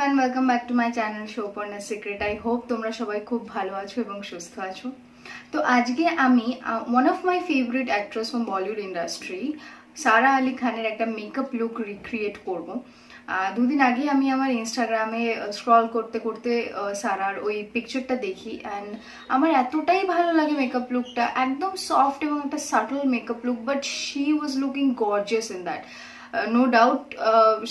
everyone, welcome back to my channel Souparna Secret. I hope তোমরা সবাই খুব ভালো আছো এবং সুস্থ আছো। তো আজকে আমি one of my favorite actress from Bollywood industry সারা আলী খানের একটা মেকআপ লুক রিক্রিয়েট করব। দুদিন আগে আমি আমার ইনস্টাগ্রামে স্ক্রল করতে করতে সারার ওই পিকচারটা দেখি অ্যান্ড আমার এতটাই ভালো লাগে মেকআপ লুকটা, একদম সফট এবং একটা subtle makeup look, but she was looking gorgeous in that. No doubt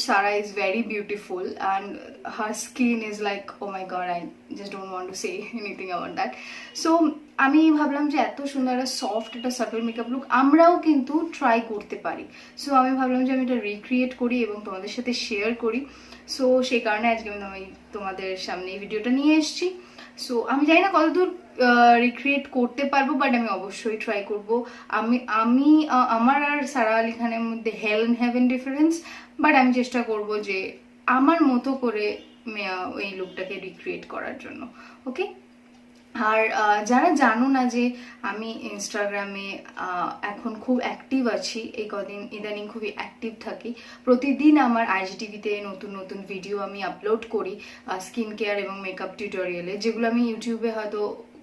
Sara is very beautiful and her skin is like, oh my god, I just don't want to say anything about that. So আমি ভাবলাম যে এত সুন্দর একটা soft একটা subtle makeup look আমরাও কিন্তু try করতে পারি। সো আমি ভাবলাম যে আমি এটা রিক্রিয়েট করি এবং তোমাদের সাথে শেয়ার করি। সো সেই কারণে আজকে আমি তোমাদের সামনে এই ভিডিওটা নিয়ে এসেছি। সো আমি জানি না কতদূর রিক্রিয়েট করতে পারবো, বাট আমি অবশ্যই ট্রাই করব। আমি আমার আর সারা আলী খানের মধ্যে হেল এন্ড হেভেন ডিফারেন্স, বাট আমি চেষ্টা করব যে আমার মতো করে এই লুকটাকে রিক্রিয়েট করার জন্য। ওকে, আর যারা জানো না যে আমি ইনস্টাগ্রামে এখন খুব অ্যাক্টিভ আছি, এই কদিন ইদানিং খুবই অ্যাক্টিভ থাকি। প্রতিদিন আমার আইজিটিভিতে নতুন নতুন ভিডিও আমি আপলোড করি স্কিন কেয়ার এবং মেকআপ টিউটোরিয়ালে, যেগুলো আমি ইউটিউবে হয়তো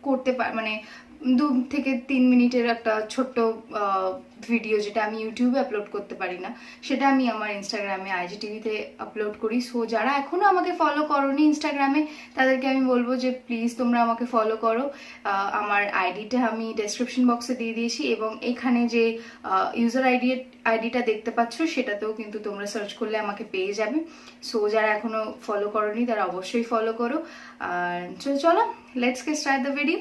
করতে মানে 2 থেকে 3 মিনিটের একটা ছোট্ট ভিডিও যেটা আমি ইউটিউবে আপলোড করতে পারি না, সেটা আমি আমার ইনস্টাগ্রামে আইজিটিভিতে আপলোড করি। সো যারা এখনও আমাকে ফলো করোনি ইনস্টাগ্রামে, তাদেরকে আমি বলবো যে প্লিজ তোমরা আমাকে ফলো করো। আমার আইডিটা আমি ডেসক্রিপশন বক্সে দিয়ে দিয়েছি এবং এখানে যে ইউজার আইডিটা দেখতে পাচ্ছ সেটাতেও কিন্তু তোমরা সার্চ করলে আমাকে পেয়ে যাবে। সো যারা এখনও ফলো করোনি তারা অবশ্যই ফলো করো। আর চলো let's get start the video.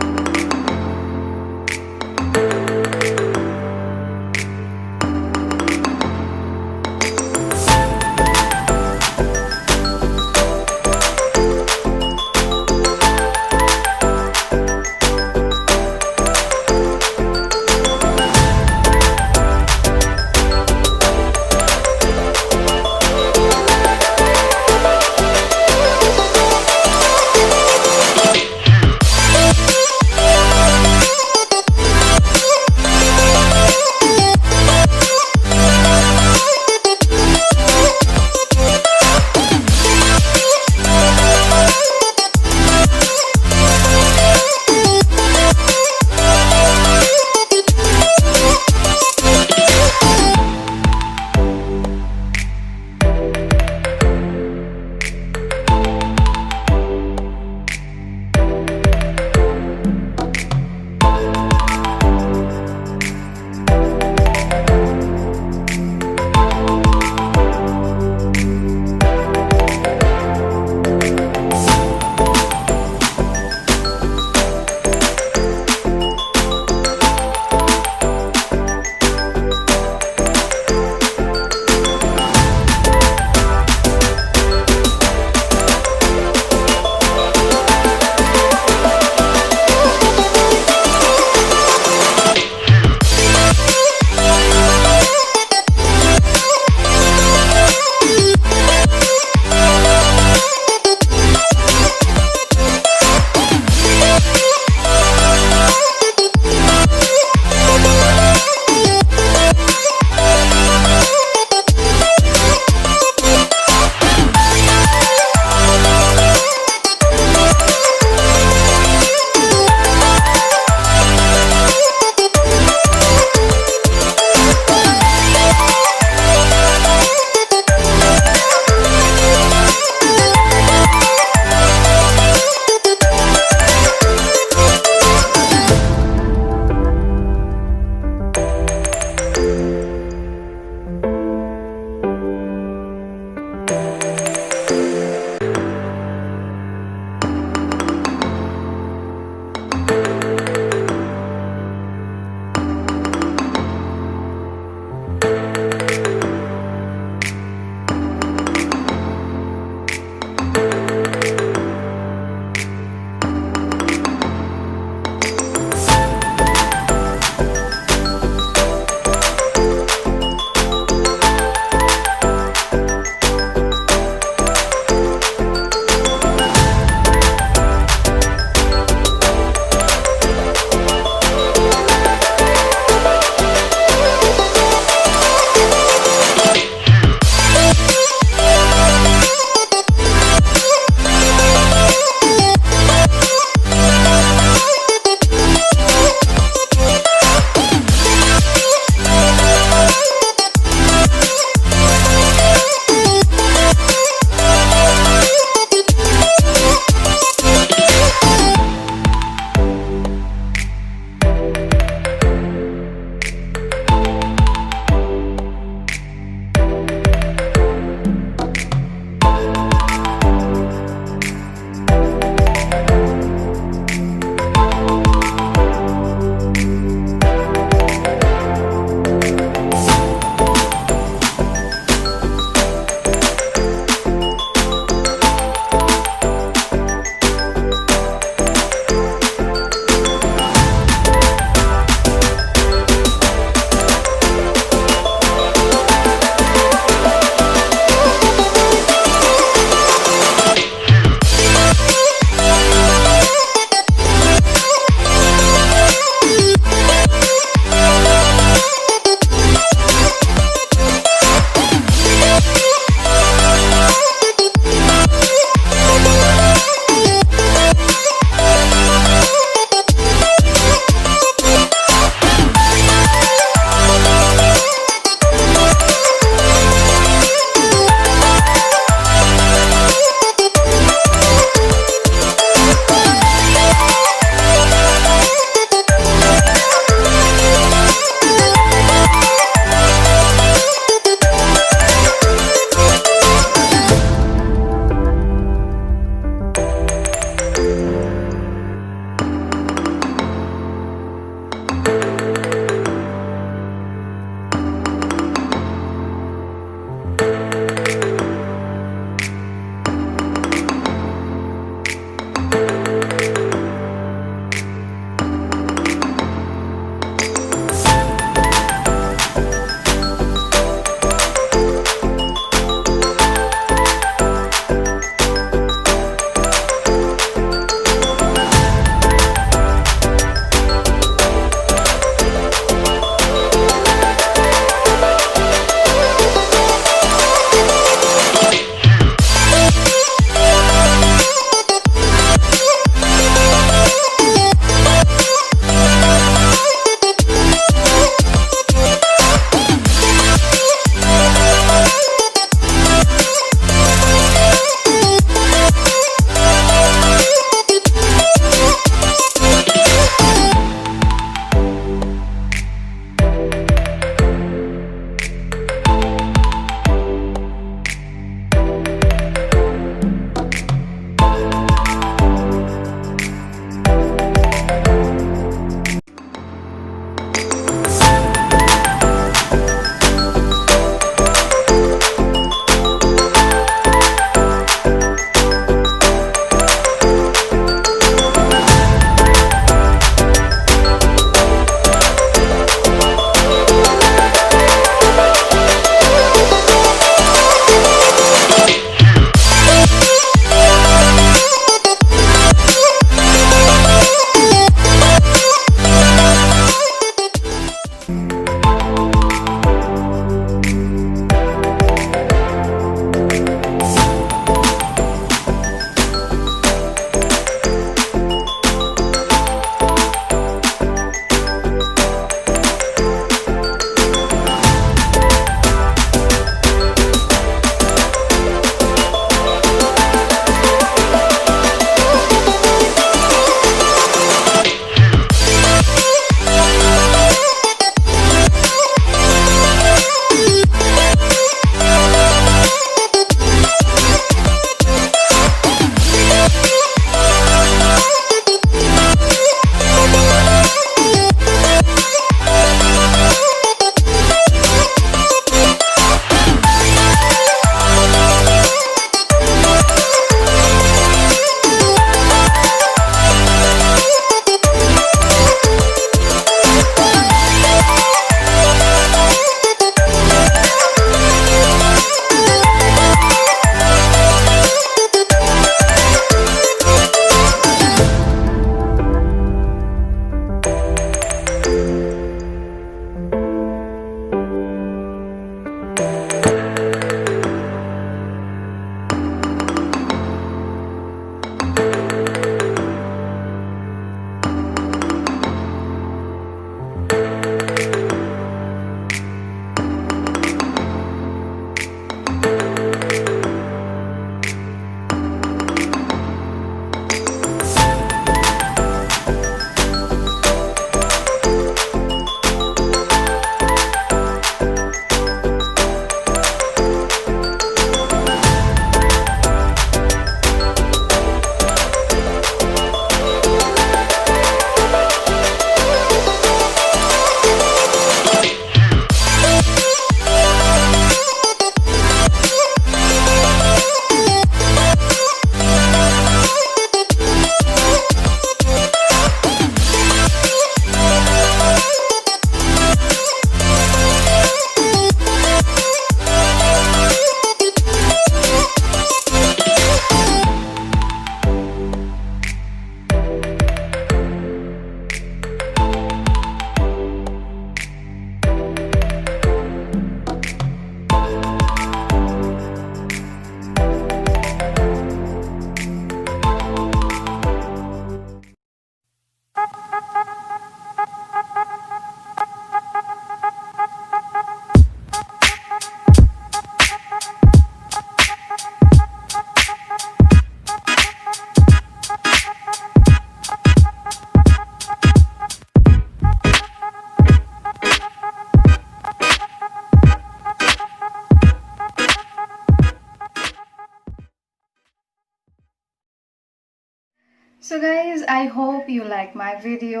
Guys, I hope you like my video.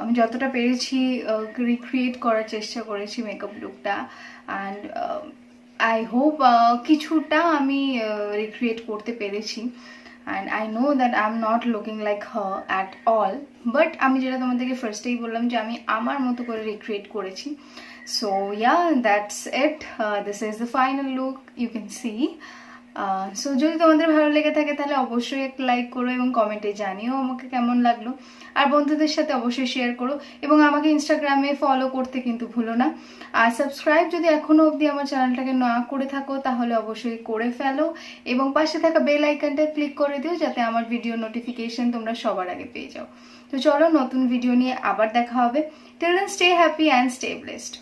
আমি যতটা পেরেছি রিক্রিয়েট করার চেষ্টা করেছি মেকআপ লুকটা, অ্যান্ড আই হোপ কিছুটা আমি রিক্রিয়েট করতে পেরেছি। And I know that I am not looking like her at all, but আমি যেটা তোমাদেরকে ফার্স্টেই বললাম যে আমি আমার মতো করে রিক্রিয়েট করেছি। So yeah, that's it, this is the final look, you can see. So যদি তোমাদের ভালো লেগে থাকে তাহলে অবশ্যই একটা লাইক করো এবং কমেন্টে জানিও আমাকে কেমন লাগলো, আর বন্ধুদের সাথে অবশ্যই শেয়ার করো, এবং আমাকে ইনস্টাগ্রামে ফলো করতে কিন্তু ভুলো না। আর সাবস্ক্রাইব যদি এখনো অবধি আমার চ্যানেলটাকে না করে থাকো তাহলে অবশ্যই করে ফেলো, এবং পাশে থাকা বেল আইকনটা ক্লিক করে দিও যাতে আমার ভিডিও নোটিফিকেশন তোমরা সবার আগে পেয়ে যাও। তো চলো, নতুন ভিডিও নিয়ে আবার দেখা হবে। Till then, stay happy and stay blessed.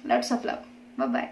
Lots of love, bye by.